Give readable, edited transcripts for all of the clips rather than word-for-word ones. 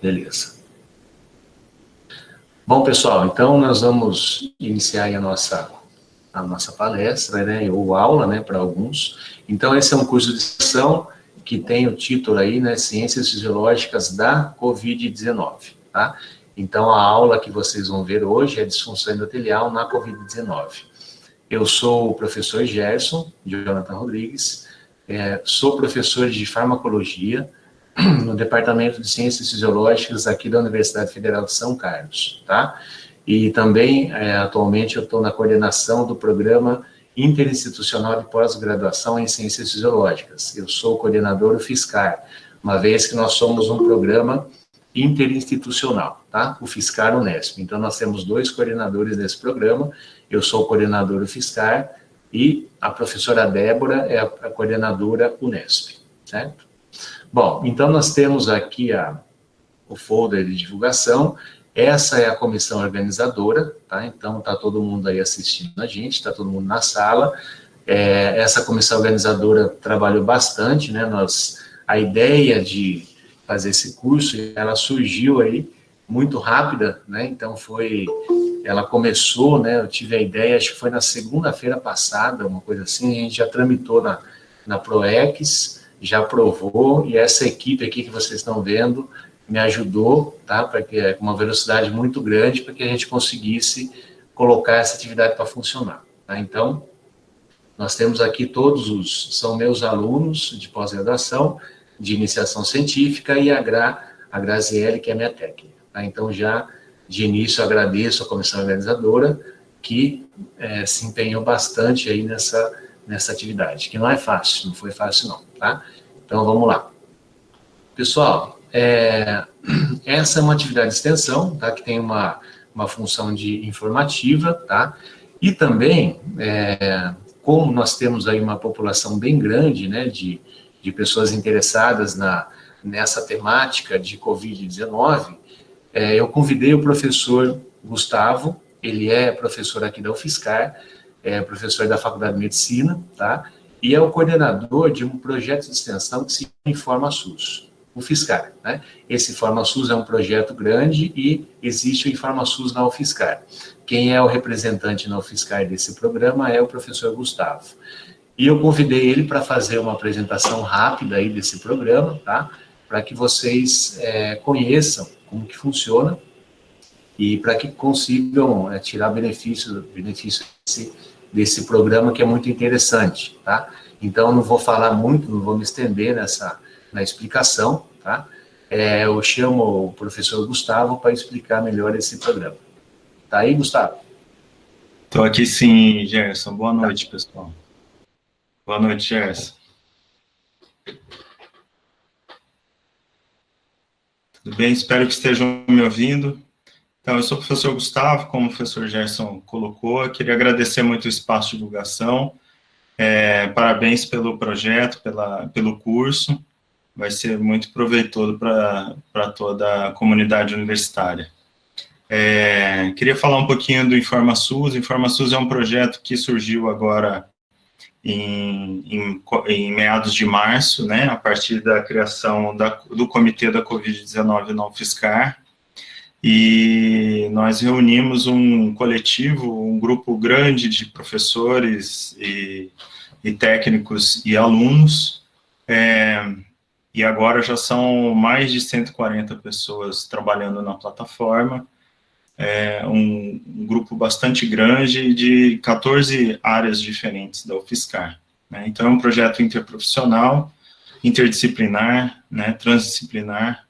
Beleza. Bom, pessoal, então nós vamos iniciar aí a nossa palestra, né, ou aula, né, para alguns. Então, esse é um curso de extensão que tem o título aí, né, Ciências Fisiológicas da Covid-19, tá? Então, a aula que vocês vão ver hoje é disfunção endotelial na Covid-19. Eu sou o professor Gerson Jonathan Rodrigues, sou professor de farmacologia no Departamento de Ciências Fisiológicas aqui da Universidade Federal de São Carlos, tá? E também, atualmente, eu estou na coordenação do Programa Interinstitucional de Pós-Graduação em Ciências Fisiológicas. Eu sou o coordenador do FISCAR, uma vez que nós somos um programa interinstitucional, tá? O FISCAR Unesp. Então, nós temos 2 coordenadores desse programa. Eu sou o coordenador do FISCAR e a professora Débora é a coordenadora Unesp, certo? Bom, então nós temos aqui o folder de divulgação. Essa é a comissão organizadora, tá? Então está todo mundo aí assistindo a gente, está todo mundo na sala. Essa comissão organizadora trabalhou bastante, né? A ideia de fazer esse curso, ela surgiu aí muito rápida, né? Então ela começou, né? Eu tive a ideia, acho que foi na segunda-feira passada, uma coisa assim, a gente já tramitou na PROEX, já aprovou, e essa equipe aqui que vocês estão vendo me ajudou, tá? Porque com uma velocidade muito grande, para que a gente conseguisse colocar essa atividade para funcionar, tá? Então, nós temos aqui são meus alunos de pós-graduação, de iniciação científica, e a Graziele, que é minha técnica, tá? Então, já de início, agradeço a comissão organizadora, que se empenhou bastante aí nessa atividade, que não é fácil, não foi fácil não, tá? Então, vamos lá. Pessoal, essa é uma atividade de extensão, tá? Que tem uma função informativa, tá? E também, como nós temos aí uma população bem grande, né, de pessoas interessadas nessa temática de Covid-19, eu convidei o professor Gustavo, ele é professor aqui da UFSCar, professor da Faculdade de Medicina, tá? E é o coordenador de um projeto de extensão que se chama InformaSUS, o UFSCar, né? Esse InformaSUS é um projeto grande e existe o InformaSUS na UFSCar. Quem é o representante na UFSCar desse programa é o professor Gustavo. E eu convidei ele para fazer uma apresentação rápida aí desse programa, tá? Para que vocês conheçam como que funciona e para que consigam tirar benefício desse programa, que é muito interessante, tá? Então, não vou falar muito, não vou me estender na explicação, tá? Eu chamo o professor Gustavo para explicar melhor esse programa. Tá aí, Gustavo? Estou aqui sim, Gerson. Boa noite, pessoal. Boa noite, Gerson. Tudo bem? Espero que estejam me ouvindo. Então, eu sou o professor Gustavo, como o professor Gerson colocou. Eu queria agradecer muito o espaço de divulgação. Parabéns pelo projeto, pelo curso. Vai ser muito proveitoso para toda a comunidade universitária. Queria falar um pouquinho do InformaSUS. O InformaSUS é um projeto que surgiu agora em meados de março, né, a partir da criação do Comitê da Covid-19 na UFSCar, e nós reunimos um coletivo, um grupo grande de professores e técnicos e alunos, e agora já são mais de 140 pessoas trabalhando na plataforma, um grupo bastante grande de 14 áreas diferentes da UFSCar, né? Então, é um projeto interprofissional, interdisciplinar, né, transdisciplinar,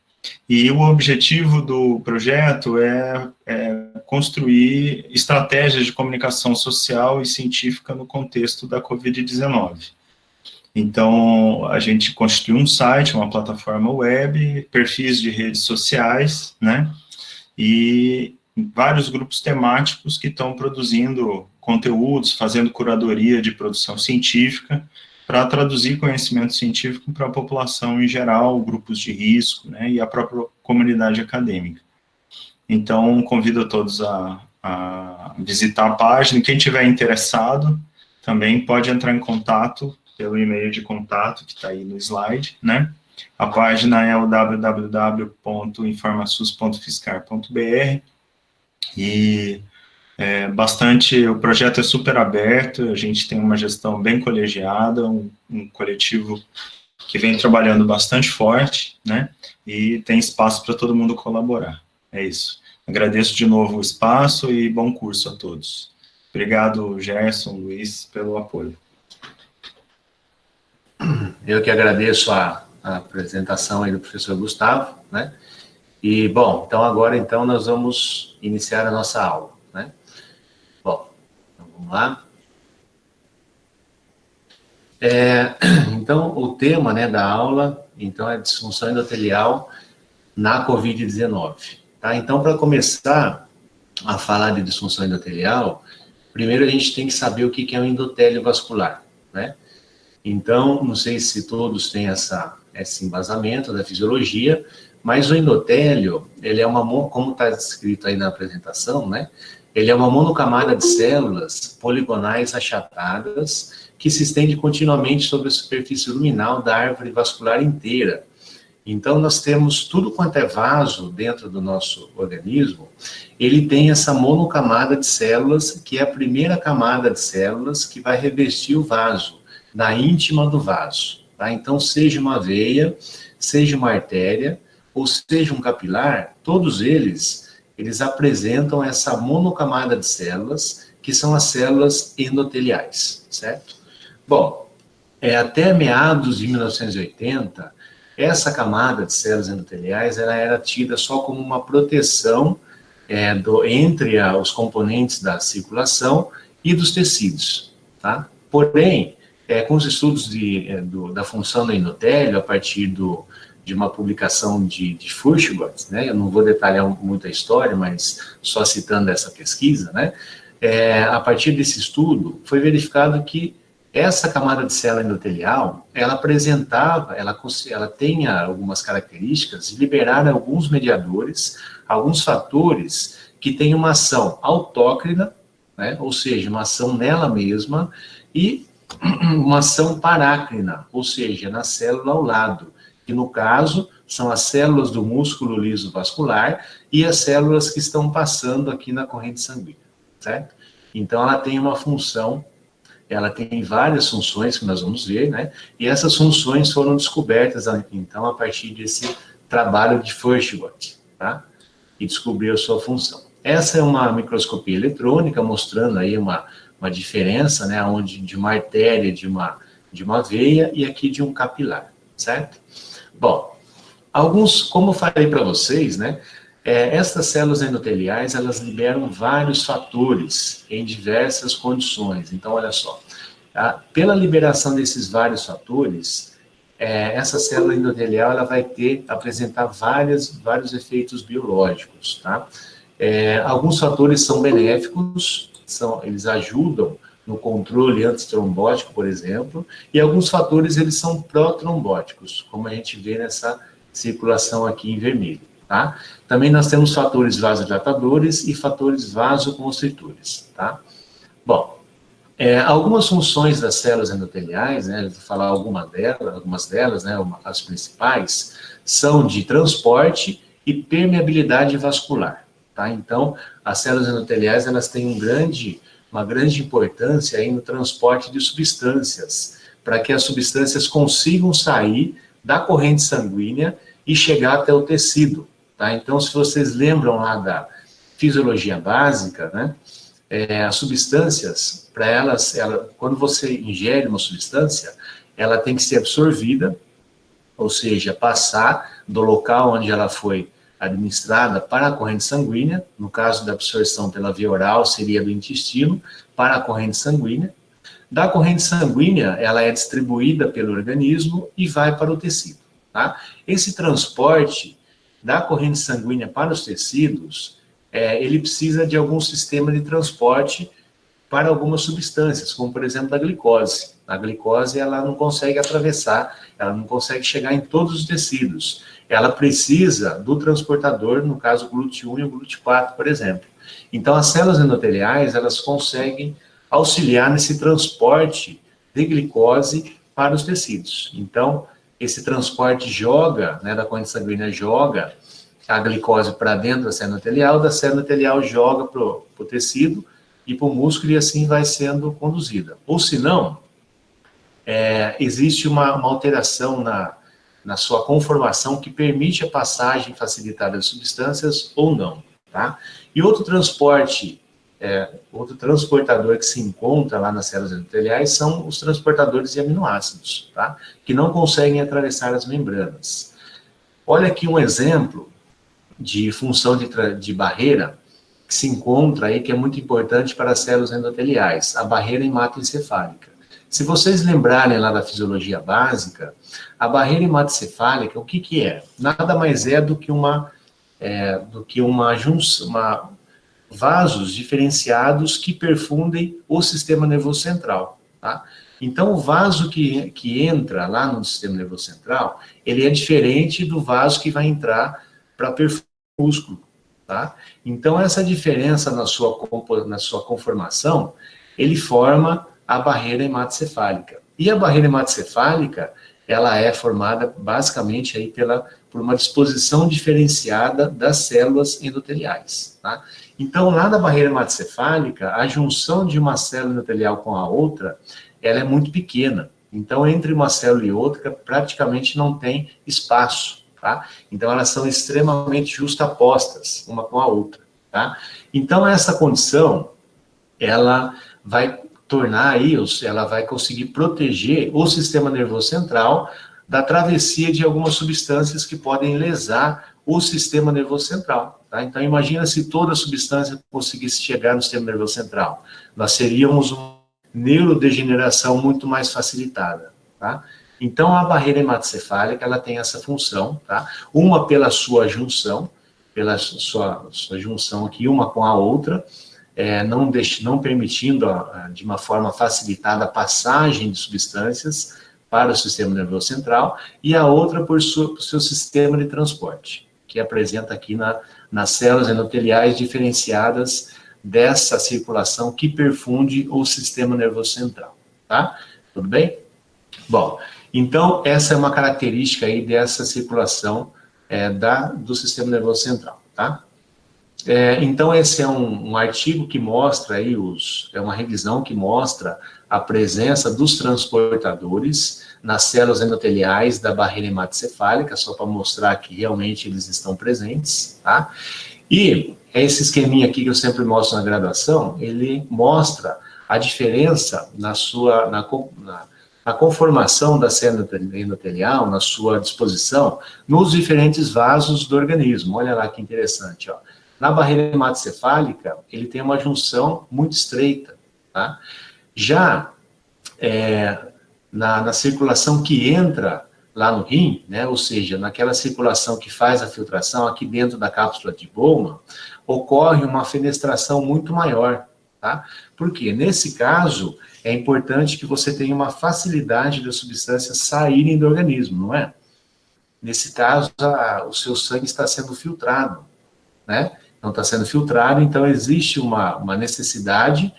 e o objetivo do projeto é construir estratégias de comunicação social e científica no contexto da Covid-19. Então, a gente constituiu um site, uma plataforma web, perfis de redes sociais, né, e vários grupos temáticos que estão produzindo conteúdos, fazendo curadoria de produção científica, para traduzir conhecimento científico para a população em geral, grupos de risco, né, e a própria comunidade acadêmica. Então, convido a todos a visitar a página. Quem tiver interessado, também pode entrar em contato pelo e-mail de contato que está aí no slide, né, A página é o www.informasus.fiscar.br e o projeto é super aberto, a gente tem uma gestão bem colegiada, um coletivo que vem trabalhando bastante forte, né, e tem espaço para todo mundo colaborar. É isso. Agradeço de novo o espaço e bom curso a todos. Obrigado, Gerson, Luiz, pelo apoio. Eu que agradeço a apresentação aí do professor Gustavo, né? E, bom, então agora nós vamos iniciar a nossa aula, né? Bom, então vamos lá. Então, o tema, né, da aula, então, é disfunção endotelial na COVID-19, tá? Então, para começar a falar de disfunção endotelial, primeiro a gente tem que saber o que é o endotélio vascular, né? Então, não sei se todos têm esse embasamento da fisiologia, mas o endotélio, ele é como está descrito aí na apresentação, né? Ele é uma monocamada de células poligonais achatadas que se estende continuamente sobre a superfície luminal da árvore vascular inteira. Então, nós temos tudo quanto é vaso dentro do nosso organismo, ele tem essa monocamada de células, que é a primeira camada de células que vai revestir o vaso, na íntima do vaso, tá? Então, seja uma veia, seja uma artéria, ou seja um capilar, todos eles apresentam essa monocamada de células, que são as células endoteliais, certo? Bom, até meados de 1980, essa camada de células endoteliais, ela era tida só como uma proteção entre os componentes da circulação e dos tecidos, tá? Porém, com os estudos da função do endotélio, a partir de uma publicação de Furchgott, né, eu não vou detalhar muito a história, mas só citando essa pesquisa, né, a partir desse estudo, foi verificado que essa camada de célula endotelial, ela tem algumas características de liberar alguns mediadores, alguns fatores que têm uma ação autócrina, né, ou seja, uma ação nela mesma, e uma ação parácrina, ou seja, na célula ao lado, que no caso são as células do músculo liso vascular e as células que estão passando aqui na corrente sanguínea, certo? Então, ela tem uma função, ela tem várias funções que nós vamos ver, né? E essas funções foram descobertas, então, a partir desse trabalho de Furchgott, tá? E descobriu a sua função. Essa é uma microscopia eletrônica mostrando aí uma diferença, né, onde de uma artéria, de uma veia e aqui de um capilar, certo? Bom, como eu falei para vocês, né, essas células endoteliais, elas liberam vários fatores em diversas condições. Então, olha só, pela liberação desses vários fatores, essa célula endotelial, ela vai apresentar vários efeitos biológicos, tá? Alguns fatores são benéficos, eles ajudam no controle antitrombótico, por exemplo, e alguns fatores, eles são protrombóticos, como a gente vê nessa circulação aqui em vermelho, tá? Também nós temos fatores vasodilatadores e fatores vasoconstritores, tá? Bom, algumas funções das células endoteliais, né, eu vou falar algumas delas, né, as principais, são de transporte e permeabilidade vascular, tá? Então, as células endoteliais, elas têm uma grande importância aí no transporte de substâncias, para que as substâncias consigam sair da corrente sanguínea e chegar até o tecido, tá? Então, se vocês lembram lá da fisiologia básica, né, as substâncias, para elas, quando você ingere uma substância, ela tem que ser absorvida, ou seja, passar do local onde ela foi administrada para a corrente sanguínea, no caso da absorção pela via oral, seria do intestino, para a corrente sanguínea. Da corrente sanguínea, ela é distribuída pelo organismo e vai para o tecido, tá? Esse transporte da corrente sanguínea para os tecidos, ele precisa de algum sistema de transporte para algumas substâncias, como, por exemplo, a glicose. A glicose, ela não consegue atravessar, ela não consegue chegar em todos os tecidos. Ela precisa do transportador, no caso, o GLUT1 e o GLUT4, por exemplo. Então, as células endoteliais, elas conseguem auxiliar nesse transporte de glicose para os tecidos. Então, esse transporte joga, né, da corrente sanguínea joga a glicose para dentro da célula endotelial, da célula endotelial joga para o tecido e para o músculo, e assim vai sendo conduzida. Ou se não, existe uma alteração na sua conformação que permite a passagem facilitada das substâncias ou não, tá? E outro transportador que se encontra lá nas células endoteliais são os transportadores de aminoácidos, tá? Que não conseguem atravessar as membranas. Olha aqui um exemplo de função de barreira que se encontra aí, que é muito importante para as células endoteliais, a barreira hematoencefálica. Se vocês lembrarem lá da fisiologia básica, a barreira hematoencefálica, o que é? Nada mais é do que vasos diferenciados que perfundem o sistema nervoso central, tá? Então, o vaso que entra lá no sistema nervoso central, ele é diferente do vaso que vai entrar para perfundar o músculo, tá? Então, essa diferença na sua conformação, ele forma a barreira hematoencefálica. E a barreira hematoencefálica, ela é formada basicamente aí por uma disposição diferenciada das células endoteliais, tá? Então, lá na barreira hematoencefálica, a junção de uma célula endotelial com a outra, ela é muito pequena. Então, entre uma célula e outra, praticamente não tem espaço, tá? Então, elas são extremamente justapostas uma com a outra, tá? Então, essa condição, ela vai tornar aí, ela vai conseguir proteger o sistema nervoso central da travessia de algumas substâncias que podem lesar o sistema nervoso central, tá? Então, imagina se toda substância conseguisse chegar no sistema nervoso central. Nós teríamos uma neurodegeneração muito mais facilitada, tá? Então, a barreira hematoencefálica, ela tem essa função, tá? Uma pela sua junção aqui, uma com a outra, não permitindo, de uma forma facilitada, a passagem de substâncias para o sistema nervoso central, e a outra por seu sistema de transporte, que apresenta aqui nas células endoteliais diferenciadas dessa circulação que perfunde o sistema nervoso central, tá? Tudo bem? Bom, então, essa é uma característica aí dessa circulação do sistema nervoso central, tá? Então, esse é um artigo que mostra aí, é uma revisão que mostra a presença dos transportadores nas células endoteliais da barreira hematoencefálica, só para mostrar que realmente eles estão presentes, tá? E esse esqueminha aqui que eu sempre mostro na graduação, ele mostra a diferença na conformação da célula endotelial, na sua disposição, nos diferentes vasos do organismo. Olha lá que interessante, ó. Na barreira hematoencefálica, ele tem uma junção muito estreita, tá? Já na circulação que entra lá no rim, né, ou seja, naquela circulação que faz a filtração aqui dentro da cápsula de Bowman, ocorre uma fenestração muito maior, tá? Porque, nesse caso, é importante que você tenha uma facilidade das substâncias saírem do organismo, não é? Nesse caso, o seu sangue está sendo filtrado, né? Não está sendo filtrado, então existe uma necessidade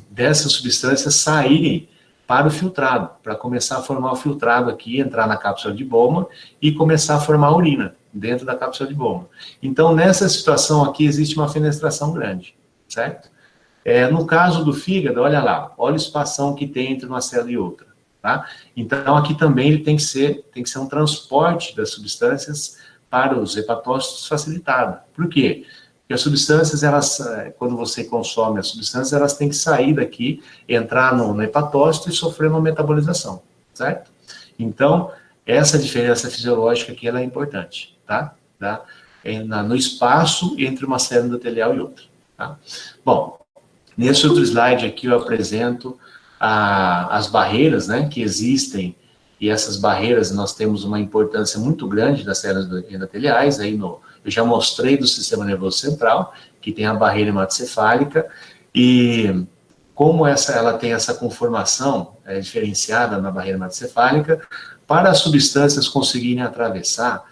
dessas substâncias saírem para o filtrado, para começar a formar o filtrado aqui, entrar na cápsula de Bowman e começar a formar a urina dentro da cápsula de Bowman. Então, nessa situação aqui, existe uma fenestração grande, certo? No caso do fígado, olha lá, olha o espação que tem entre uma célula e outra, tá? Então, aqui também ele tem que ser um transporte das substâncias para os hepatócitos facilitado. Por quê? Porque as substâncias, quando você consome as substâncias, elas têm que sair daqui, entrar no hepatócito e sofrer uma metabolização, certo? Então, essa diferença fisiológica aqui, ela é importante, tá? No espaço entre uma célula endotelial e outra, tá? Bom, nesse outro slide aqui eu apresento as barreiras, né, que existem, e essas barreiras nós temos uma importância muito grande das células endoteliais, aí eu já mostrei do sistema nervoso central, que tem a barreira hematoencefálica, e como ela tem essa conformação diferenciada na barreira hematoencefálica, para as substâncias conseguirem atravessar,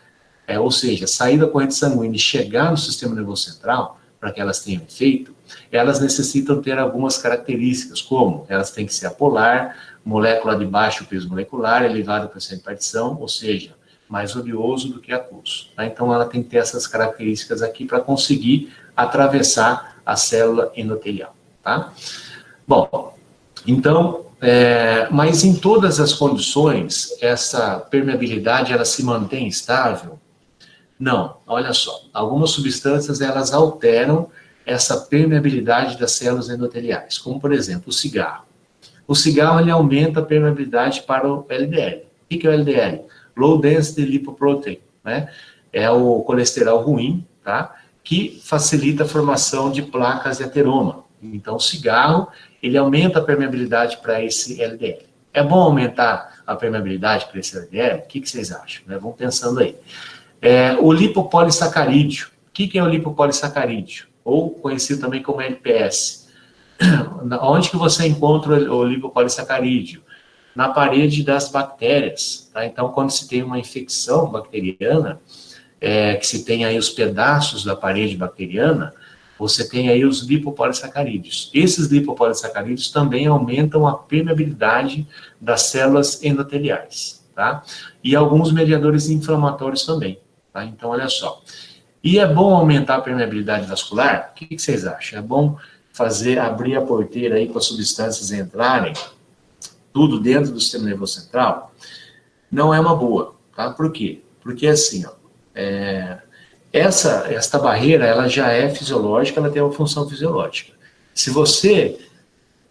ou seja, sair da corrente sanguínea e chegar no sistema nervoso central, para que elas tenham efeito, elas necessitam ter algumas características, como elas têm que ser apolar, molécula de baixo peso molecular, elevado coeficiente de partição, ou seja, mais oleoso do que aquoso. Tá? Então, ela tem que ter essas características aqui para conseguir atravessar a célula endotelial. Tá? Bom, então, mas em todas as condições, essa permeabilidade, ela se mantém estável? Não, olha só, algumas substâncias, elas alteram essa permeabilidade das células endoteliais, como, por exemplo, o cigarro. O cigarro, ele aumenta a permeabilidade para o LDL. O que é o LDL? Low Density Lipoprotein, né? É o colesterol ruim, tá? Que facilita a formação de placas de ateroma. Então, o cigarro, ele aumenta a permeabilidade para esse LDL. É bom aumentar a permeabilidade para esse LDL? O que vocês acham? Né? Vão pensando aí. O lipopolissacarídeo. O que é o lipopolissacarídeo? Ou conhecido também como LPS. Onde que você encontra o lipopolissacarídeo? Na parede das bactérias. Tá? Então, quando se tem uma infecção bacteriana, que se tem aí os pedaços da parede bacteriana, você tem aí os lipopolissacarídeos. Esses lipopolissacarídeos também aumentam a permeabilidade das células endoteliais, tá? E alguns mediadores inflamatórios também, tá? Então, olha só. E é bom aumentar a permeabilidade vascular? O que vocês acham? É bom abrir a porteira aí para as substâncias entrarem, tudo dentro do sistema nervoso central? Não é uma boa, tá? Por quê? Porque assim, ó, esta barreira, ela já é fisiológica, ela tem uma função fisiológica. Se você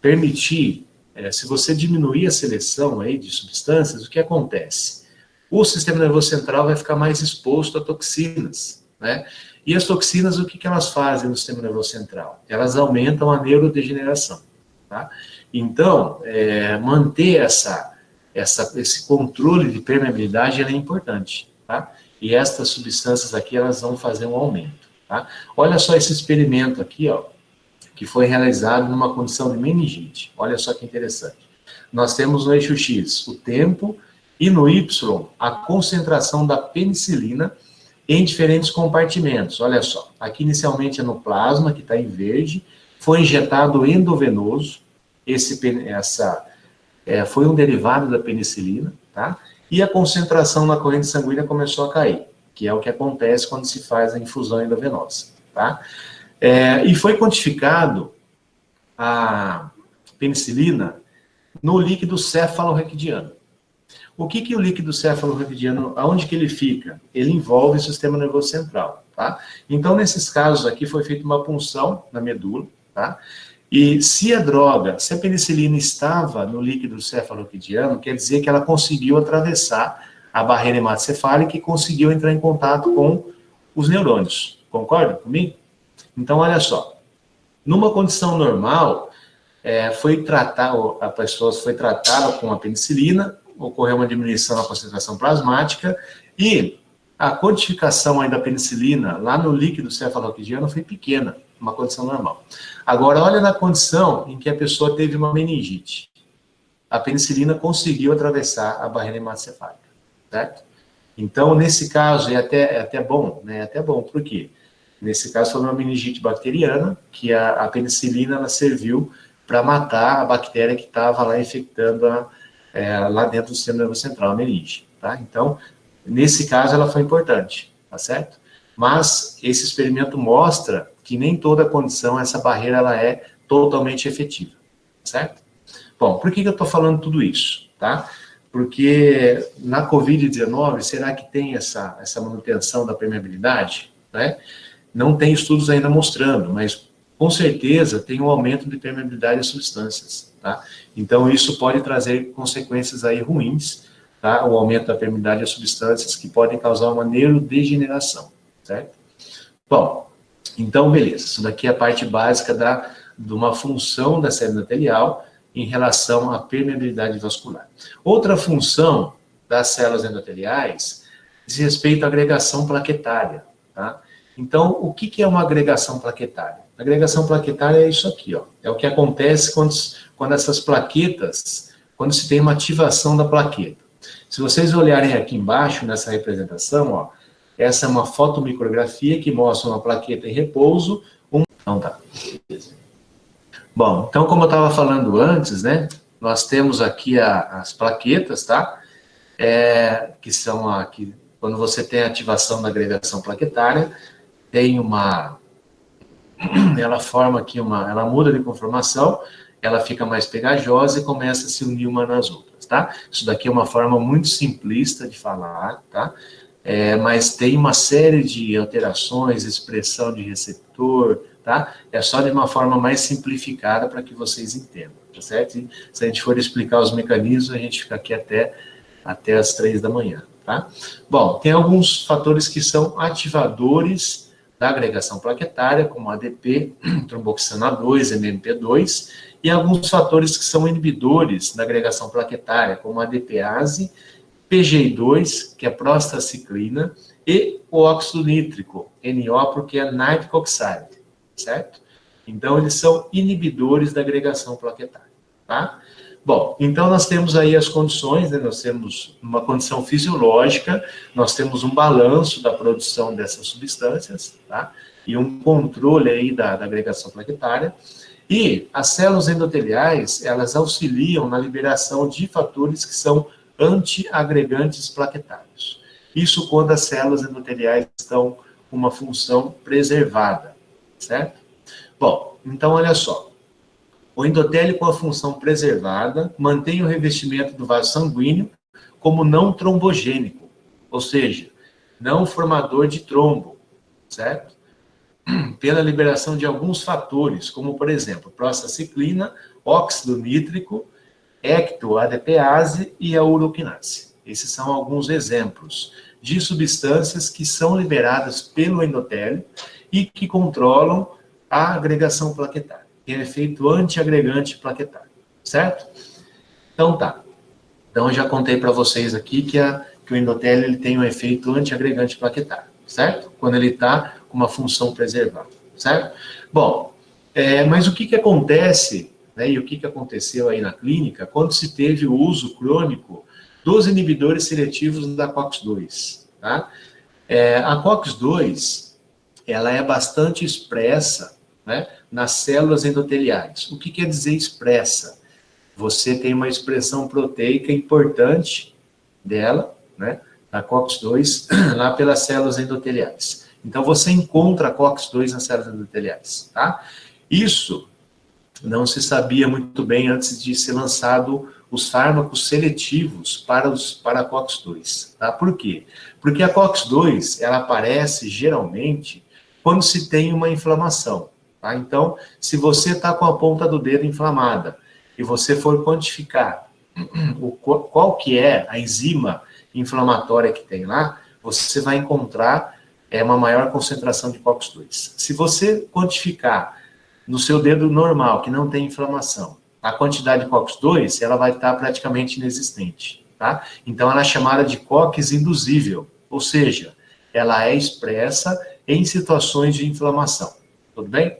permitir, se você diminuir a seleção aí de substâncias, o que acontece? O sistema nervoso central vai ficar mais exposto a toxinas, né? E as toxinas, o que elas fazem no sistema nervoso central? Elas aumentam a neurodegeneração, tá? Então, manter esse controle de permeabilidade, é importante, tá? E estas substâncias aqui, elas vão fazer um aumento, tá? Olha só esse experimento aqui, ó, que foi realizado numa condição de meningite. Olha só que interessante. Nós temos no eixo X o tempo e no Y a concentração da penicilina em diferentes compartimentos. Olha só, aqui inicialmente é no plasma, que está em verde, foi injetado endovenoso, foi um derivado da penicilina, tá? E a concentração na corrente sanguínea começou a cair, que é o que acontece quando se faz a infusão endovenosa, tá? E foi quantificado a penicilina no líquido cefalorraquidiano. O que o líquido cefalorraquidiano, aonde que ele fica? Ele envolve o sistema nervoso central, tá? Então, nesses casos aqui, foi feita uma punção na medula, tá? E se a penicilina estava no líquido cefalorraquidiano, quer dizer que ela conseguiu atravessar a barreira hematocefálica e conseguiu entrar em contato com os neurônios. Concorda comigo? Então, olha só. Numa condição normal, a pessoa foi tratada com a penicilina, ocorreu uma diminuição na concentração plasmática e a quantificação aí da penicilina lá no líquido cefalorraquidiano foi pequena, uma condição normal. Agora, olha na condição em que a pessoa teve uma meningite. A penicilina conseguiu atravessar a barreira hematocefálica, certo? Então, nesse caso, é até bom, né? É até bom, por quê? Nesse caso, foi uma meningite bacteriana, que a penicilina, ela serviu para matar a bactéria que estava lá infectando lá dentro do sistema nervoso central, a meninge, tá? Então, nesse caso, ela foi importante, tá certo? Mas esse experimento mostra que nem toda condição, essa barreira, ela é totalmente efetiva, certo? Bom, por que eu estou falando tudo isso, tá? Porque na Covid-19, será que tem essa manutenção da permeabilidade, né? Não tem estudos ainda mostrando, mas com certeza tem um aumento de permeabilidade das substâncias, tá? Então, isso pode trazer consequências aí ruins, tá? O aumento da permeabilidade das substâncias que podem causar uma neurodegeneração, certo? Bom, então, beleza. Isso daqui é a parte básica de uma função da célula endotelial em relação à permeabilidade vascular. Outra função das células endoteliais diz respeito à agregação plaquetária, tá? Então, o que é uma agregação plaquetária? A agregação plaquetária é isso aqui, ó. É o que acontece quando essas plaquetas, quando se tem uma ativação da plaqueta. Se vocês olharem aqui embaixo, nessa representação, ó, essa é uma fotomicrografia que mostra uma plaqueta em repouso, Então tá. Beleza. Bom, então como eu estava falando antes, né, nós temos aqui as plaquetas, tá? Que são aqui, quando você tem a ativação da agregação plaquetária, tem ela forma aqui ela muda de conformação, ela fica mais pegajosa e começa a se unir uma nas outras, tá? Isso daqui é uma forma muito simplista de falar, tá? Mas tem uma série de alterações, expressão de receptor, tá? É só de uma forma mais simplificada para que vocês entendam, tá certo? E se a gente for explicar os mecanismos, a gente fica aqui até as 3 da manhã, tá? Bom, tem alguns fatores que são ativadores da agregação plaquetária, como ADP, tromboxana 2, MMP2, e alguns fatores que são inibidores da agregação plaquetária, como a ADPase, PGI2, que é prostaciclina, e o óxido nítrico, NO, porque é nitric oxide, certo? Então, eles são inibidores da agregação plaquetária, tá? Bom, então nós temos aí as condições, né? Nós temos uma condição fisiológica, nós temos um balanço da produção dessas substâncias, tá? E um controle aí da agregação plaquetária. E as células endoteliais, elas auxiliam na liberação de fatores que são antiagregantes plaquetários. Isso quando as células endoteliais estão com uma função preservada, certo? Bom, então olha só. O endotélio com a função preservada mantém o revestimento do vaso sanguíneo como não trombogênico, ou seja, não formador de trombo, certo? Pela liberação de alguns fatores, como, por exemplo, prostaciclina, óxido nítrico, ecto-ADPase e a uroquinase. Esses são alguns exemplos de substâncias que são liberadas pelo endotélio e que controlam a agregação plaquetária. Tem efeito antiagregante plaquetário, certo? Então tá. Então eu já contei para vocês aqui que o endotélio ele tem um efeito antiagregante plaquetário, certo? Quando ele está com uma função preservada, certo? Bom, mas o que acontece, né, e o que aconteceu aí na clínica quando se teve o uso crônico dos inibidores seletivos da COX-2, tá? A COX-2, ela é bastante expressa, né, nas células endoteliais. O que quer dizer expressa? Você tem uma expressão proteica importante dela, né, da COX-2, lá pelas células endoteliais. Então, você encontra a COX-2 nas células endoteliais, tá? Isso não se sabia muito bem antes de ser lançado os fármacos seletivos para a COX-2, tá? Por quê? Porque a COX-2, ela aparece, geralmente, quando se tem uma inflamação. Tá? Então, se você está com a ponta do dedo inflamada e você for quantificar qual que é a enzima inflamatória que tem lá, você vai encontrar uma maior concentração de COX-2. Se você quantificar no seu dedo normal, que não tem inflamação, a quantidade de COX-2, ela vai estar praticamente inexistente. Tá? Então, ela é chamada de COX induzível, ou seja, ela é expressa em situações de inflamação. Tudo bem?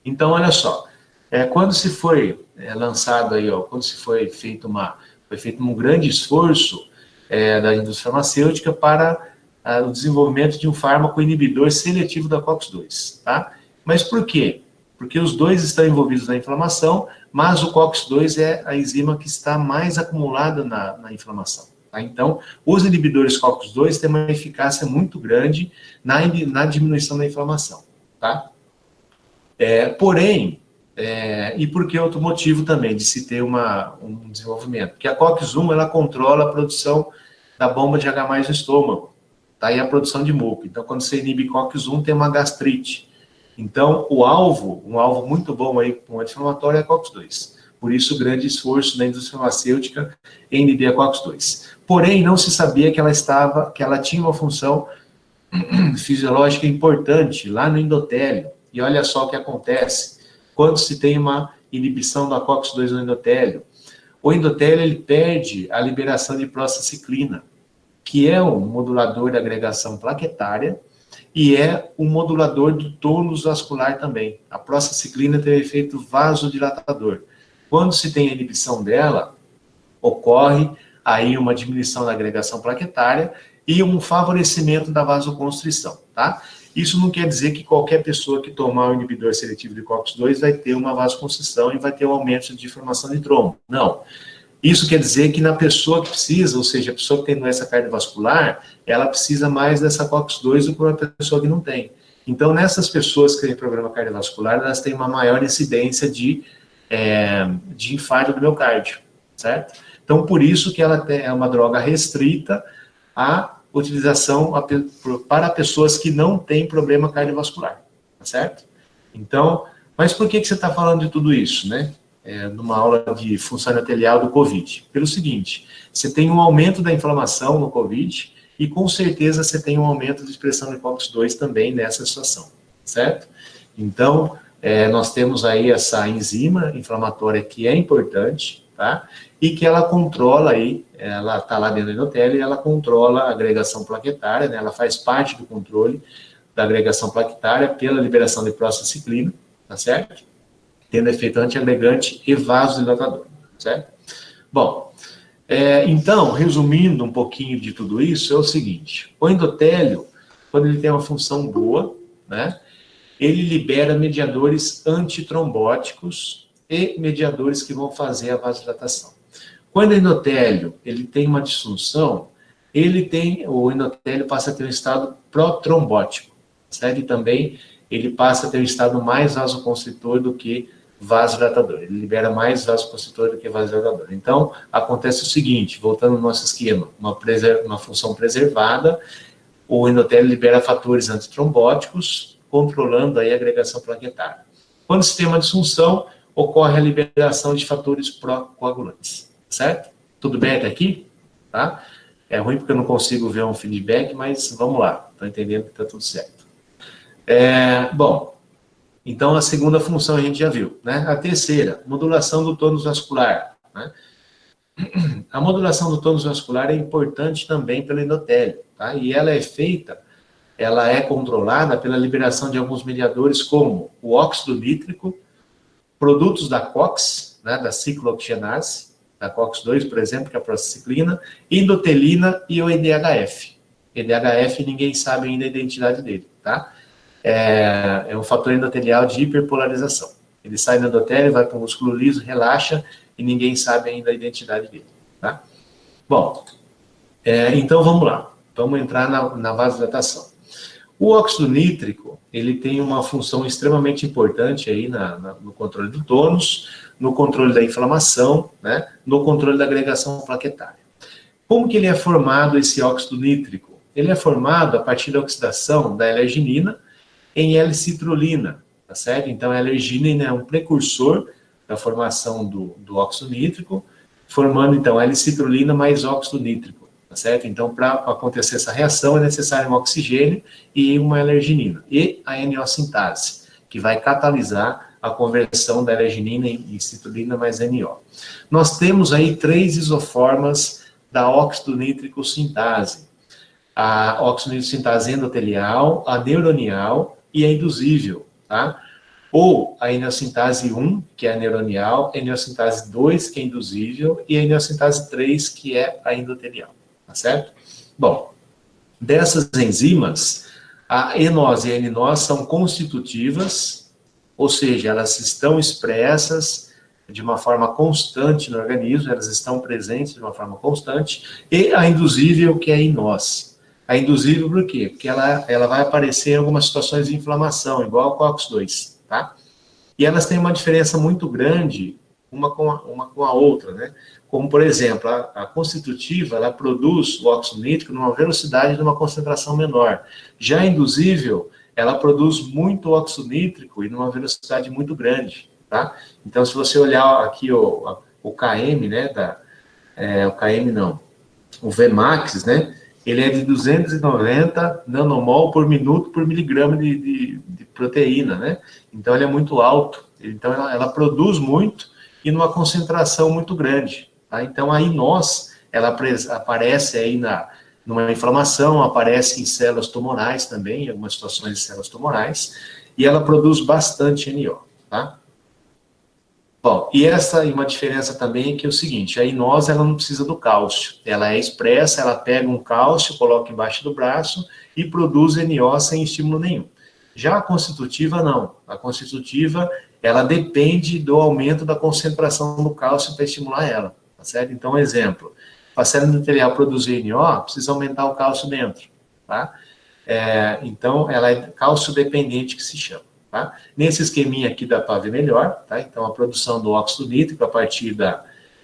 Então, olha só, quando se foi lançado aí, quando se foi feito um grande esforço da indústria farmacêutica para o desenvolvimento de um fármaco inibidor seletivo da COX-2, tá? Mas por quê? Porque os dois estão envolvidos na inflamação, mas o COX-2 é a enzima que está mais acumulada na inflamação. Tá? Então, os inibidores COX-2 têm uma eficácia muito grande na diminuição da inflamação, tá? Porém, e por que outro motivo também de se ter um desenvolvimento? Porque a COX-1, ela controla a produção da bomba de H+ no estômago, tá? E a produção de muco. Então, quando você inibe COX-1, tem uma gastrite. Então, um alvo muito bom aí com anti-inflamatório é a COX-2. Por isso, o grande esforço da indústria farmacêutica em inibir a COX-2. Porém, não se sabia que ela tinha uma função fisiológica importante lá no endotélio. E olha só o que acontece quando se tem uma inibição da COX-2 no endotélio. O endotélio ele perde a liberação de prostaciclina, que é um modulador da agregação plaquetária e é um modulador do tônus vascular também. A prostaciclina tem um efeito vasodilatador. Quando se tem a inibição dela, ocorre aí uma diminuição da agregação plaquetária e um favorecimento da vasoconstrição, tá? Isso não quer dizer que qualquer pessoa que tomar o inibidor seletivo de COX-2 vai ter uma vasoconstrição e vai ter um aumento de formação de trombo. Não. Isso quer dizer que na pessoa que precisa, ou seja, a pessoa que tem doença cardiovascular, ela precisa mais dessa COX-2 do que uma pessoa que não tem. Então, nessas pessoas que têm problema cardiovascular, elas têm uma maior incidência de infarto do miocárdio, certo? Então, por isso que ela é uma droga restrita à utilização para pessoas que não têm problema cardiovascular, tá certo? Então, mas por que você está falando de tudo isso, né? Numa aula de função endotelial do COVID? Pelo seguinte, você tem um aumento da inflamação no COVID e com certeza você tem um aumento de expressão de COX-2 também nessa situação, certo? Então, nós temos aí essa enzima inflamatória que é importante, tá? E que ela controla aí, ela está lá dentro do endotélio e ela controla a agregação plaquetária, né? Ela faz parte do controle da agregação plaquetária pela liberação de prostaciclina, tá certo? Tendo efeito antiagregante e vasodilatador, certo? Bom, então, resumindo um pouquinho de tudo isso, é o seguinte, o endotélio, quando ele tem uma função boa, né, ele libera mediadores antitrombóticos e mediadores que vão fazer a vasodilatação. Quando o endotélio ele tem uma disfunção, o endotélio passa a ter um estado protrombótico, certo? E também ele passa a ter um estado mais vasoconstritor do que vasodilatador. Ele libera mais vasoconstritor do que vasodilatador. Então, acontece o seguinte, voltando ao nosso esquema, uma função preservada, o endotélio libera fatores antitrombóticos, controlando aí a agregação plaquetária. Quando se tem uma disfunção, ocorre a liberação de fatores pró-coagulantes, certo? Tudo bem até aqui? Tá? É ruim porque eu não consigo ver um feedback, mas vamos lá, estou entendendo que está tudo certo. Bom, então a segunda função a gente já viu, né? A terceira, modulação do tônus vascular, né? A modulação do tônus vascular é importante também pelo endotélio, tá? E ela é controlada pela liberação de alguns mediadores como o óxido nítrico, produtos da COX, né, da ciclooxigenase, da COX-2, por exemplo, que é a prostaciclina, endotelina e o EDHF. EDHF ninguém sabe ainda a identidade dele, tá? É um fator endotelial de hiperpolarização. Ele sai do endotélio, vai para o músculo liso, relaxa e ninguém sabe ainda a identidade dele, tá? Bom, então vamos lá. Vamos entrar na vasodilatação. O óxido nítrico, ele tem uma função extremamente importante aí no controle do tônus, no controle da inflamação, né, no controle da agregação plaquetária. Como que ele é formado, esse óxido nítrico? Ele é formado a partir da oxidação da L-arginina em L-citrulina, tá certo? Então, a L-arginina é um precursor da formação do óxido nítrico, formando, então, L-citrulina mais óxido nítrico. Tá certo? Então, para acontecer essa reação, é necessário um oxigênio e uma L-arginina. E a NO-sintase, que vai catalisar a conversão da L-arginina em citrulina mais NO. Nós temos aí 3 isoformas da óxido nítrico sintase. A óxido nítrico sintase endotelial, a neuronial e a indusível, tá? Ou a eneossintase 1, que é a neuronial, a eneossintase 2, que é indusível, e a eneossintase 3, que é a endotelial. Tá certo? Bom, dessas enzimas, a ENOS e a NNOS são constitutivas, ou seja, elas estão expressas de uma forma constante no organismo, elas estão presentes de uma forma constante, e a indusível, que é a INOS. A indusível por quê? Porque ela vai aparecer em algumas situações de inflamação, igual a COX-2, tá? E elas têm uma diferença muito grande uma com a outra, né? Como, por exemplo, a constitutiva, ela produz o óxido nítrico numa velocidade de uma concentração menor. Já a indusível, ela produz muito óxido nítrico e numa velocidade muito grande, tá? Então, se você olhar aqui o KM, né, o KM não, o Vmax, né, ele é de 290 nanomol por minuto por miligrama de proteína, né? Então, ele é muito alto. Então, ela produz muito e numa concentração muito grande. Tá? Então, a INOS, ela aparece aí numa inflamação, aparece em células tumorais também, em algumas situações de células tumorais, e ela produz bastante NO. Tá? Bom, e uma diferença também é que é o seguinte, a inose, ela não precisa do cálcio, ela é expressa, ela pega um cálcio, coloca embaixo do braço e produz NO sem estímulo nenhum. Já a constitutiva, não. A constitutiva, ela depende do aumento da concentração do cálcio para estimular ela, tá certo? Então, exemplo, para a célula endotelial produzir NO, precisa aumentar o cálcio dentro, tá? Então, ela é cálcio dependente, que se chama. Tá? Nesse esqueminha aqui dá para ver melhor, tá? Então a produção do óxido nítrico a partir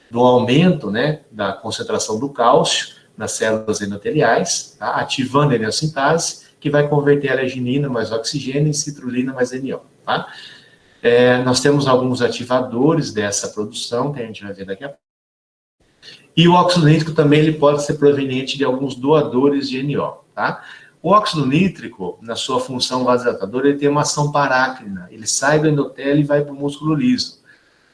do aumento, né, da concentração do cálcio nas células endoteliais, tá? Ativando a eneossintase, que vai converter a arginina mais oxigênio em citrulina mais NO. Tá? Nós temos alguns ativadores dessa produção, que a gente vai ver daqui a pouco. E o óxido nítrico também ele pode ser proveniente de alguns doadores de NO. Tá? O óxido nítrico, na sua função vasodilatadora, ele tem uma ação parácrina. Ele sai do endotélio e vai para o músculo liso.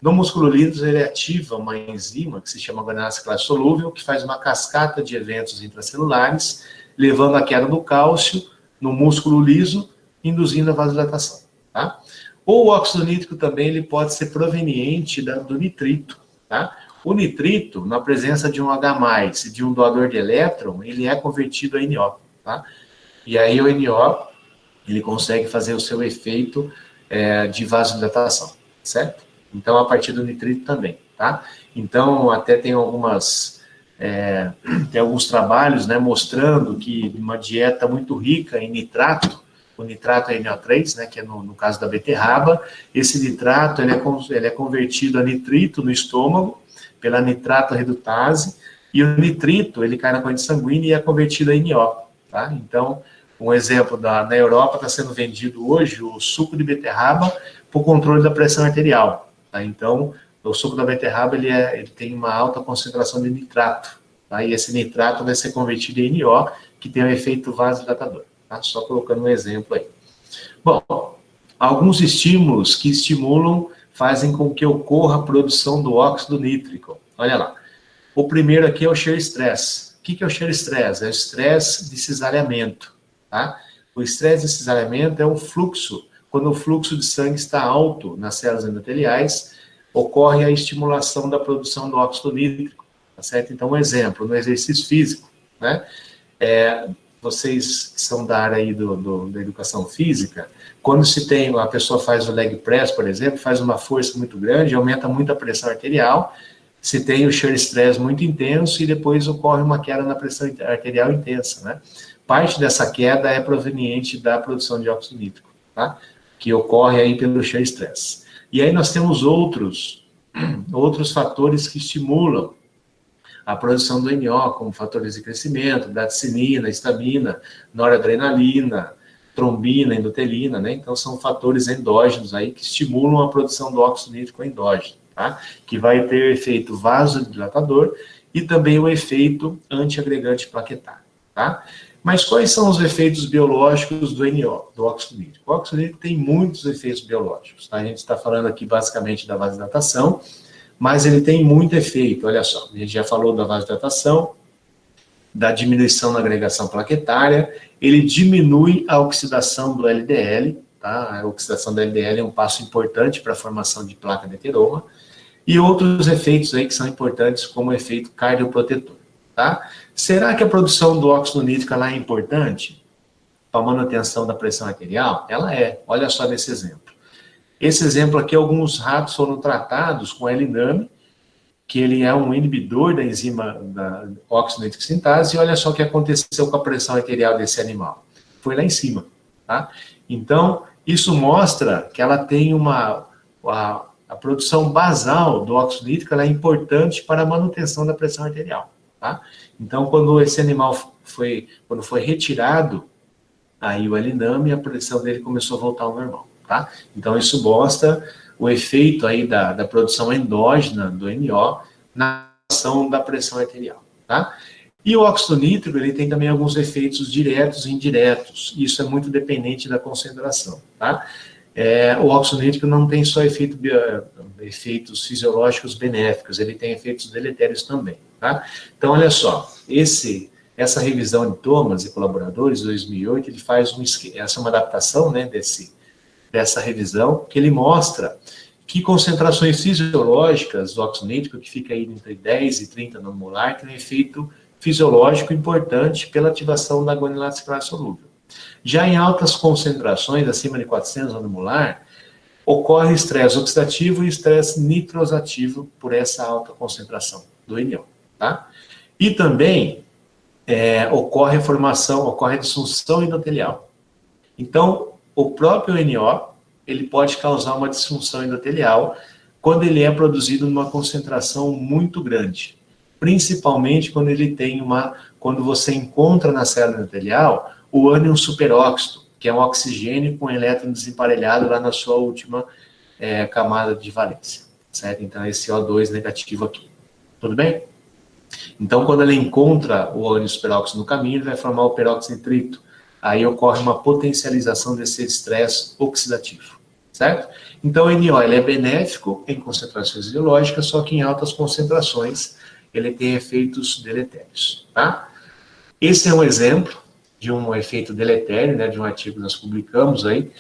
No músculo liso, ele ativa uma enzima que se chama guanina aciclase solúvel, que faz uma cascata de eventos intracelulares, levando a queda do cálcio no músculo liso, induzindo a vasodilatação. Tá? O óxido nítrico também ele pode ser proveniente do nitrito. Tá? O nitrito, na presença de um H+, e de um doador de elétron, ele é convertido a NO. Tá? E aí o NO, ele consegue fazer o seu efeito de vasodilatação, certo? Então, a partir do nitrito também, tá? Então, até tem alguns trabalhos, né, mostrando que uma dieta muito rica em nitrato, o nitrato é NO3, né, que é no caso da beterraba, esse nitrato, ele é convertido a nitrito no estômago, pela nitrato redutase, e o nitrito, ele cai na corrente sanguínea e é convertido a NO, tá? Então, um exemplo, na Europa está sendo vendido hoje o suco de beterraba para o controle da pressão arterial. Tá? Então, o suco da beterraba ele tem uma alta concentração de nitrato. Tá? E esse nitrato vai ser convertido em NO, que tem um efeito vasodilatador. Tá? Só colocando um exemplo aí. Bom, alguns estímulos que estimulam fazem com que ocorra a produção do óxido nítrico. Olha lá. O primeiro aqui é o shear stress. O que é o shear stress? É o estresse de cisalhamento. Tá? O estresse de cisalhamento é um fluxo, quando o fluxo de sangue está alto nas células endoteliais, ocorre a estimulação da produção do óxido nítrico, tá certo? Então, um exemplo, no exercício físico, né? Vocês que são da área aí da educação física, quando a pessoa faz o leg press, por exemplo, faz uma força muito grande, aumenta muito a pressão arterial, se tem o shear stress muito intenso e depois ocorre uma queda na pressão arterial intensa, né? Parte dessa queda é proveniente da produção de óxido nítrico, tá? Que ocorre aí pelo shear stress. E aí nós temos outros fatores que estimulam a produção do NO, como fatores de crescimento, bradicina, histamina, noradrenalina, trombina, endotelina, né? Então são fatores endógenos aí que estimulam a produção do óxido nítrico endógeno, tá? Que vai ter efeito vasodilatador e também o efeito antiagregante plaquetário, tá? Mas quais são os efeitos biológicos do NO, do óxido nítrico? O óxido nítrico tem muitos efeitos biológicos, tá? A gente está falando aqui basicamente da vasodilatação, mas ele tem muito efeito, olha só, a gente já falou da vasodilatação, da diminuição na agregação plaquetária, ele diminui a oxidação do LDL, tá? A oxidação do LDL é um passo importante para a formação de placa de ateroma, e outros efeitos aí que são importantes, como o efeito cardioprotetor. Tá? Será que a produção do óxido nítrico ela é importante para a manutenção da pressão arterial? Ela é. Olha só nesse exemplo. Esse exemplo aqui, alguns ratos foram tratados com L-NAMI, que ele é um inibidor da enzima da óxido nítrico sintase, e olha só o que aconteceu com a pressão arterial desse animal. Foi lá em cima. Tá? Então, isso mostra que ela tem a produção basal do óxido nítrico ela é importante para a manutenção da pressão arterial. Tá? Então, quando esse animal foi retirado, aí o L-NAMI, a pressão dele começou a voltar ao normal, tá? Então, isso mostra o efeito aí da produção endógena do NO na ação da pressão arterial, tá? E o óxido nítrico, ele tem também alguns efeitos diretos e indiretos, isso é muito dependente da concentração, tá? O óxido nítrico não tem só efeitos fisiológicos benéficos, ele tem efeitos deletérios também, tá? Então, olha só, essa revisão de Thomas e colaboradores, 2008, ele faz essa é uma adaptação, né, dessa revisão, que ele mostra que concentrações fisiológicas do óxido nítrico, que fica aí entre 10 e 30 nanomolar, tem um efeito fisiológico importante pela ativação da guanilato ciclar solúvel. Já em altas concentrações, acima de 400 nanomolar, ocorre estresse oxidativo e estresse nitrosativo por essa alta concentração do NO, tá? E também ocorre a disfunção endotelial. Então, o próprio NO, ele pode causar uma disfunção endotelial quando ele é produzido numa concentração muito grande, principalmente quando quando você encontra na célula endotelial o ânion superóxido, que é um oxigênio com elétron desemparelhado lá na sua última camada de valência, certo? Então, esse O2 negativo aqui. Tudo bem? Então, quando ele encontra o ânion superóxido no caminho, ele vai formar o peróxido nitrito. Aí ocorre uma potencialização desse estresse oxidativo, certo? Então, o NO ele é benéfico em concentrações fisiológicas, só que em altas concentrações ele tem efeitos deletérios, tá? Esse é um exemplo de um efeito deletério, né, de um artigo que nós publicamos aí,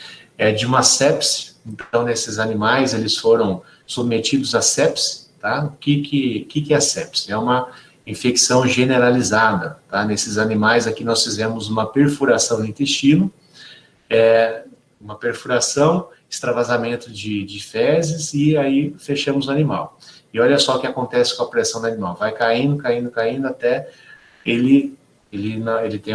de uma sepse. Então, nesses animais, eles foram submetidos a sepse, tá? O que é a sepse? É uma infecção generalizada, tá? Nesses animais aqui nós fizemos uma perfuração no intestino, uma perfuração, extravasamento de fezes e aí fechamos o animal. E olha só o que acontece com a pressão do animal, vai caindo, caindo, caindo até ele tem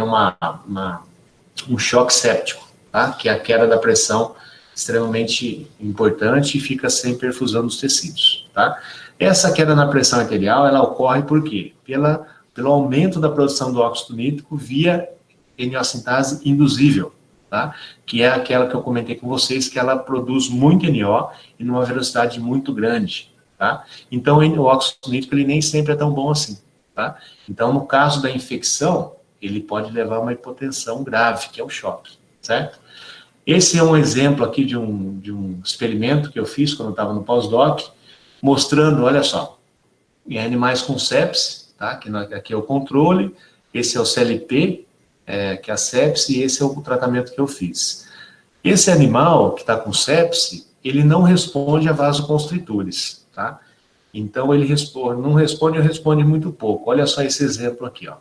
um choque séptico, tá? Que é a queda da pressão extremamente importante e fica sem perfusão dos tecidos, tá? Essa queda na pressão arterial, ela ocorre por quê? Pelo aumento da produção do óxido nítrico via NO-sintase induzível, tá? Que é aquela que eu comentei com vocês, que ela produz muito NO e numa velocidade muito grande, tá? Então, o óxido nítrico, ele nem sempre é tão bom assim, tá? Então, no caso da infecção, ele pode levar a uma hipotensão grave, que é o choque, certo? Esse é um exemplo aqui de um experimento que eu fiz quando eu estava no pós-doc, mostrando, olha só, em animais com sepse, tá? Aqui é o controle, esse é o CLP, que é a sepse, e esse é o tratamento que eu fiz. Esse animal que está com sepse, ele não responde a vasoconstritores, tá? Então, ele não responde ou responde muito pouco. Olha só esse exemplo aqui, ó.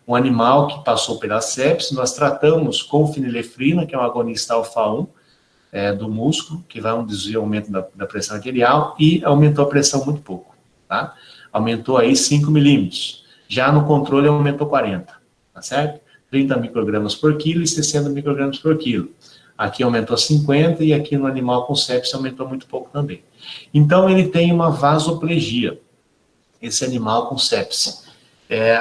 Um animal que passou pela sepse, nós tratamos com fenilefrina, que é um agonista alfa-1, do músculo, que vai induzir o aumento da pressão arterial, e aumentou a pressão muito pouco, tá? Aumentou aí 5 milímetros. Já no controle aumentou 40, tá certo? 30 microgramas por quilo e 60 microgramas por quilo. Aqui aumentou 50 e aqui no animal com sepse aumentou muito pouco também. Então, ele tem uma vasoplegia, esse animal com sepse.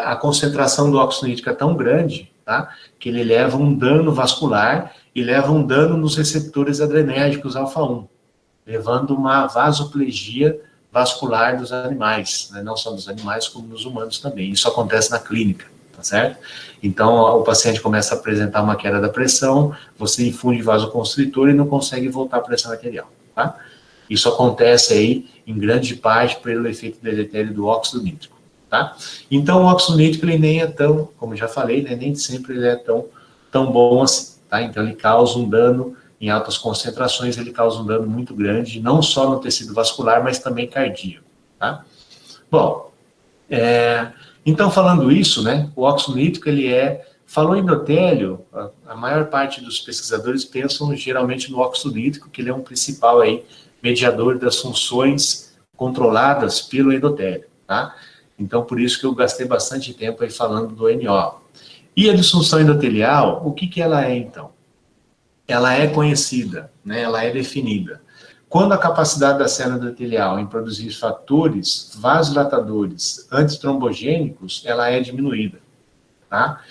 A concentração do óxido nítrico é tão grande, tá, que ele leva um dano vascular e leva um dano nos receptores adrenérgicos alfa-1, levando uma vasoplegia vascular dos animais, né, não só dos animais, como dos humanos também. Isso acontece na clínica, tá certo? Então, o paciente começa a apresentar uma queda da pressão, você infunde vasoconstritor e não consegue voltar à pressão arterial, tá? Isso acontece aí, em grande parte, pelo efeito deletério do óxido nítrico, tá? Então, o óxido nítrico, ele nem é tão, como já falei, né, nem sempre ele é tão bom assim, tá? Então, ele causa um dano, em altas concentrações, ele causa um dano muito grande, não só no tecido vascular, mas também cardíaco, tá? Bom, então, falando isso, né, o óxido nítrico, falou endotélio, a maior parte dos pesquisadores pensam geralmente no óxido nítrico, que ele é um principal aí, mediador das funções controladas pelo endotélio, tá? Então, por isso que eu gastei bastante tempo aí falando do NO. E a disfunção endotelial, o que ela é, então? Ela é conhecida, né, ela é definida. Quando a capacidade da célula endotelial em produzir fatores vasodilatadores antitrombogênicos, ela é diminuída, tá?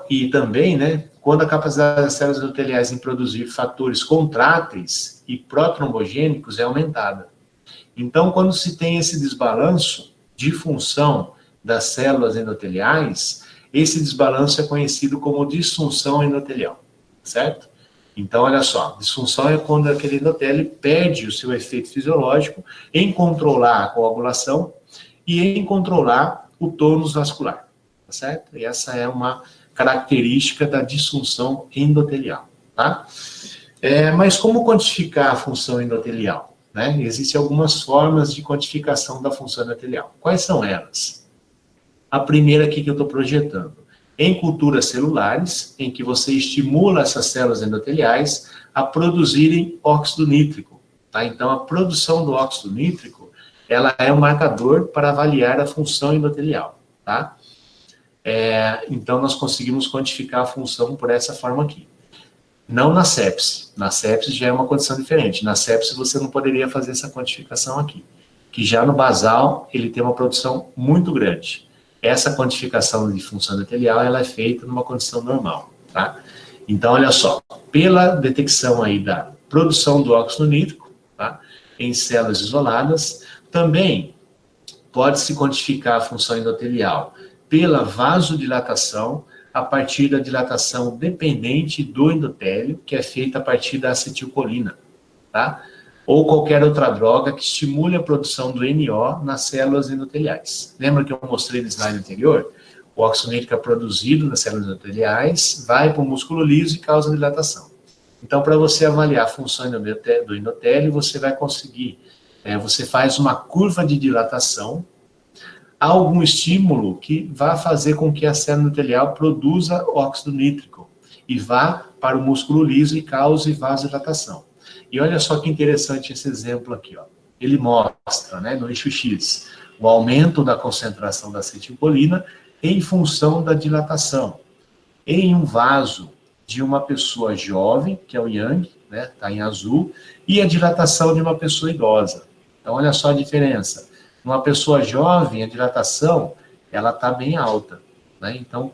E também, né, quando a capacidade das células endoteliais em produzir fatores contráteis e protrombogênicos é aumentada. Então, quando se tem esse desbalanço de função das células endoteliais, esse desbalanço é conhecido como disfunção endotelial, certo? Então, olha só, disfunção é quando aquele endotélio perde o seu efeito fisiológico em controlar a coagulação e em controlar o tônus vascular, tá certo? E essa é uma característica da disfunção endotelial, tá? Mas como quantificar a função endotelial? Né? Existem algumas formas de quantificação da função endotelial. Quais são elas? A primeira aqui que eu estou projetando. Em culturas celulares, em que você estimula essas células endoteliais a produzirem óxido nítrico. Tá? Então, a produção do óxido nítrico, ela é um marcador para avaliar a função endotelial. Tá? Então, nós conseguimos quantificar a função por essa forma aqui. Não na sepse. Na sepse já é uma condição diferente. Na sepse você não poderia fazer essa quantificação aqui. Que já no basal, ele tem uma produção muito grande. Essa quantificação de função endotelial, ela é feita numa condição normal, tá? Então, olha só, pela detecção aí da produção do óxido nítrico, tá? Em células isoladas, também pode-se quantificar a função endotelial pela vasodilatação, a partir da dilatação dependente do endotélio, que é feita a partir da acetilcolina, tá? Ou qualquer outra droga que estimule a produção do NO nas células endoteliais. Lembra que eu mostrei no slide anterior? O óxido nítrico é produzido nas células endoteliais, vai para o músculo liso e causa dilatação. Então, para você avaliar a função do endotélio, você vai conseguir, você faz uma curva de dilatação, algum estímulo que vá fazer com que a célula endotelial produza óxido nítrico e vá para o músculo liso e cause vasodilatação. E olha só que interessante esse exemplo aqui, ó. Ele mostra, né, no eixo X, o aumento da concentração da acetilcolina em função da dilatação em um vaso de uma pessoa jovem, que é o Yang, né, tá em azul, e a dilatação de uma pessoa idosa. Então, olha só a diferença. Numa pessoa jovem, a dilatação, ela está bem alta, né? Então,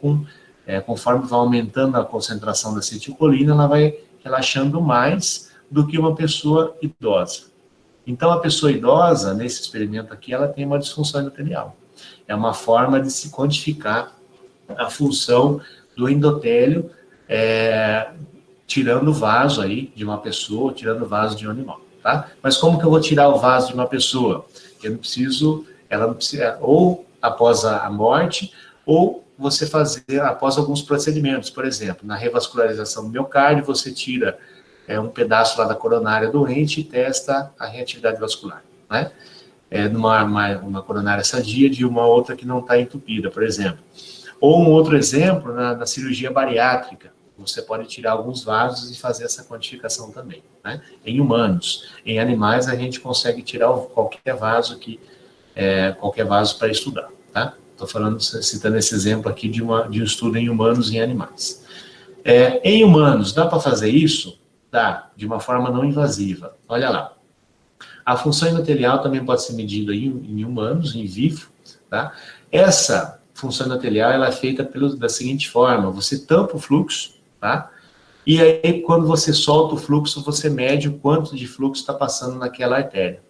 conforme vai aumentando a concentração da acetilcolina, ela vai relaxando mais do que uma pessoa idosa. Então, a pessoa idosa, nesse experimento aqui, ela tem uma disfunção endotelial. É uma forma de se quantificar a função do endotélio, tirando o vaso aí de uma pessoa, tirando o vaso de um animal, tá? Mas como que eu vou tirar o vaso de uma pessoa? Ela não precisa, ou após a morte, ou você fazer após alguns procedimentos. Por exemplo, na revascularização do miocárdio, você tira um pedaço lá da coronária doente e testa a reatividade vascular, né? Uma coronária sadia de uma outra que não está entupida, por exemplo. Ou um outro exemplo, na cirurgia bariátrica, você pode tirar alguns vasos e fazer essa quantificação também, né? Em humanos. Em animais, a gente consegue tirar qualquer vaso para estudar, tá? Estou citando esse exemplo aqui de um estudo em humanos e em animais. Em humanos, dá para fazer isso? Dá, de uma forma não invasiva. Olha lá. A função endotelial também pode ser medida em humanos, em vivo, tá? Essa função endotelial, ela é feita da seguinte forma: você tampa o fluxo, tá? E aí, quando você solta o fluxo, você mede o quanto de fluxo está passando naquela artéria.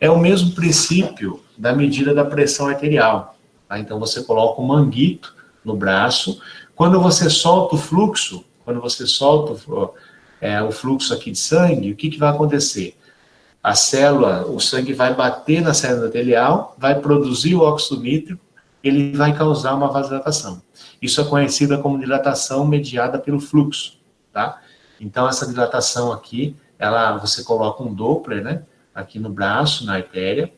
É o mesmo princípio da medida da pressão arterial, tá? Então, você coloca um manguito no braço, quando você solta o fluxo, o fluxo aqui de sangue, o que vai acontecer? O sangue vai bater na célula endotelial, vai produzir o óxido nítrico, ele vai causar uma vasodilatação. Isso é conhecida como dilatação mediada pelo fluxo, tá? Então, essa dilatação aqui, você coloca um Doppler, né, aqui no braço, na artéria,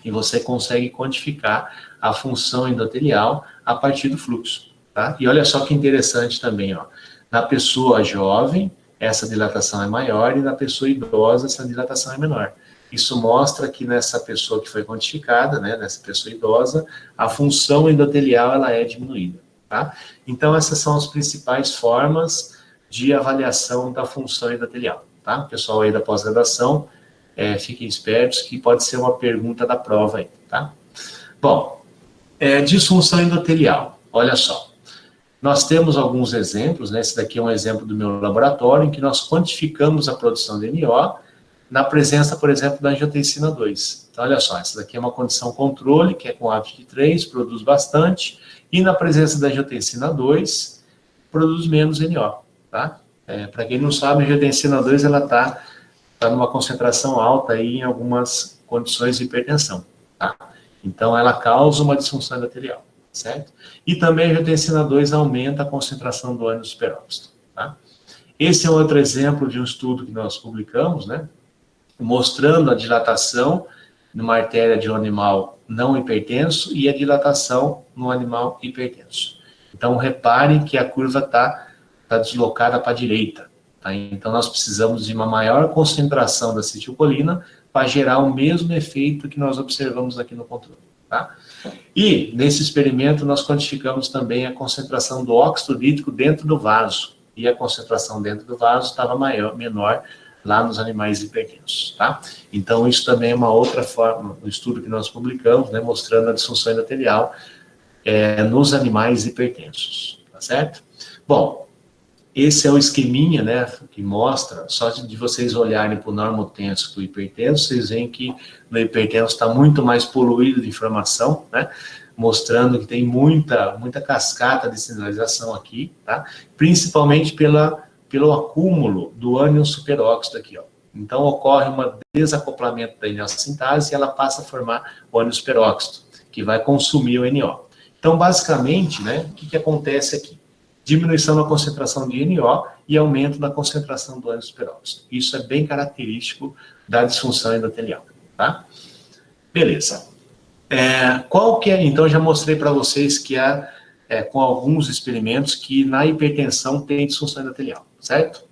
e você consegue quantificar a função endotelial a partir do fluxo, tá? E olha só que interessante também, ó. Na pessoa jovem, essa dilatação é maior, e na pessoa idosa, essa dilatação é menor. Isso mostra que nessa pessoa que foi quantificada, né, nessa pessoa idosa, a função endotelial ela é diminuída, tá? Então, essas são as principais formas de avaliação da função endotelial, tá? Pessoal aí da pós-graduação, fiquem espertos que pode ser uma pergunta da prova aí, tá? Bom, disfunção endotelial, olha só. Nós temos alguns exemplos, né? Esse daqui é um exemplo do meu laboratório, em que nós quantificamos a produção de NO na presença, por exemplo, da angiotensina 2. Então, olha só, essa daqui é uma condição controle, que é com hábito de 3, produz bastante, e na presença da angiotensina 2, produz menos NO, tá? Para quem não sabe, a angiotensina 2, ela tá numa concentração alta aí em algumas condições de hipertensão, tá? Então, ela causa uma disfunção endotelial, certo? E também a angiotensina 2 aumenta a concentração do ânimo superóxido, tá? Esse é outro exemplo de um estudo que nós publicamos, né, mostrando a dilatação numa artéria de um animal não hipertenso e a dilatação no animal hipertenso. Então, reparem que a curva está deslocada para a direita. Tá? Então, nós precisamos de uma maior concentração da acetilcolina para gerar o mesmo efeito que nós observamos aqui no controle. Tá? E, nesse experimento, nós quantificamos também a concentração do óxido nítrico dentro do vaso. E a concentração dentro do vaso estava menor lá nos animais hipertensos, tá? Então, isso também é uma outra forma, um estudo que nós publicamos, né, mostrando a disfunção endotelial nos animais hipertensos, tá certo? Bom, esse é o esqueminha, né, que mostra, só de vocês olharem para o normotenso e para o hipertenso, vocês veem que no hipertenso está muito mais poluído de informação, né, mostrando que tem muita cascata de sinalização aqui, tá? Principalmente pelo acúmulo do ânion superóxido aqui, ó. Então, ocorre um desacoplamento da eniosintase e ela passa a formar o ânion superóxido, que vai consumir o NO. Então, basicamente, né, o que acontece aqui? Diminuição da concentração de NO e aumento da concentração do ânion superóxido. Isso é bem característico da disfunção endotelial, tá? Beleza. Qual que é, então, já mostrei para vocês que com alguns experimentos que na hipertensão tem disfunção endotelial, certo?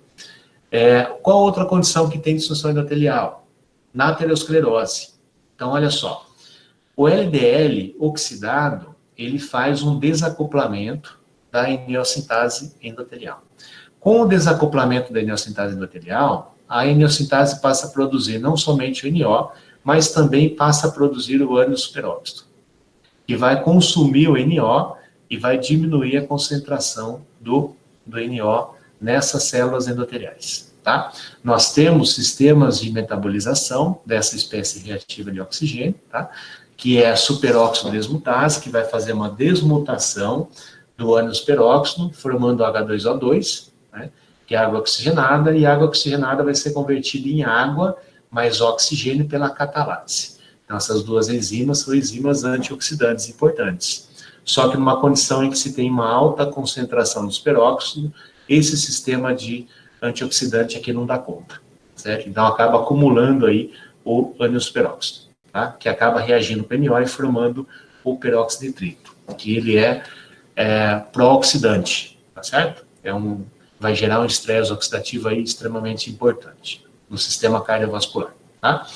Qual outra condição que tem disfunção endotelial? Na aterosclerose. Então, olha só, o LDL oxidado, ele faz um desacoplamento da eniosintase endotelial. Com o desacoplamento da eniosintase endotelial, a eniosintase passa a produzir não somente o NO, mas também passa a produzir o ânion superóxido, que vai consumir o NO e vai diminuir a concentração do NO nessas células endoteliais, tá? Nós temos sistemas de metabolização dessa espécie reativa de oxigênio, tá? Que é a superóxido desmutase, que vai fazer uma desmutação do ânion superóxido, formando H2O2, né? Que é água oxigenada, e a água oxigenada vai ser convertida em água mais oxigênio pela catalase. Então, essas duas enzimas são enzimas antioxidantes importantes. Só que numa condição em que se tem uma alta concentração do superóxido, esse sistema de antioxidante aqui não dá conta, certo? Então, acaba acumulando aí o ânion superóxido, tá? Que acaba reagindo com o NO e formando o peróxido nitrito, que ele é pró-oxidante, tá certo? Vai gerar um estresse oxidativo aí extremamente importante no sistema cardiovascular, tá?